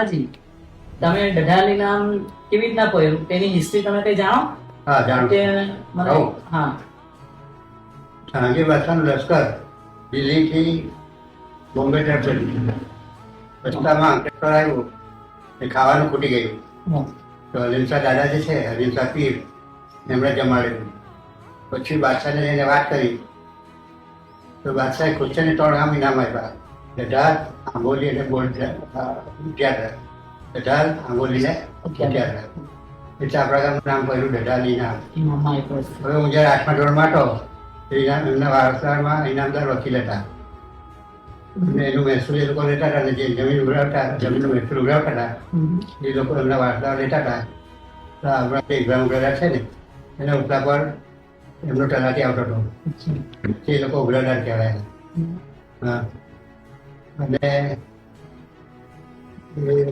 હાજી, તમે ડઢાલી નામ કેવી રીતના પડ્યું તેની હિસ્ટ્રી તમે કઈ જાણો? હા, જાણું તે છું. મને કહું. હા જહાંગીર બાદશાહનું લશ્કર દિલ્હીથી બોમ્બે તરફ ચડ્યું. રસ્તામાં અંકલેશ્વર આવ્યું એ ખાવાનું ખૂટી ગયું. હમ. તો હલીમશાહ દાદા જે છે, હલીમશાહ પીર, એમણે જમાડેલું. પછી બાદશાહને જઈને વાત કરી તો બાદશાહે ખુરશીને 3 આમ ઇનામ આપ્યા. ગઢાલ, આંબોલી અને ઉટિયાર. ગઢાલ, આંબોલી ને ઉટિયાર. એટલે આપણા ગામનું નામ પડ્યું ડઢાલી નામ. ઇમામમાં આપ્યો છે. હવે હું જ્યારે 8મા ધોરણમાં હતો એમના વારસદારમાં ઇનામદાર વકીલ હતા. અને એનું મહેસૂલ એ લોકો લેતા હતા અને જે જમીન ઉઘરાવતા જમીનનું મહેસૂલ ઉઘરાવતા હતા હમ. એ લોકો એમના વારસદાર લેતા હતા. તો આપણા જે ઇબ્રાહિમ ઉઘરાદાર છે ને એના ઉપલા પર એમનો તલાટી આવતો હતો. એ લોકો ઉઘરાદાર કહેવાય. હમ. હા, અને એ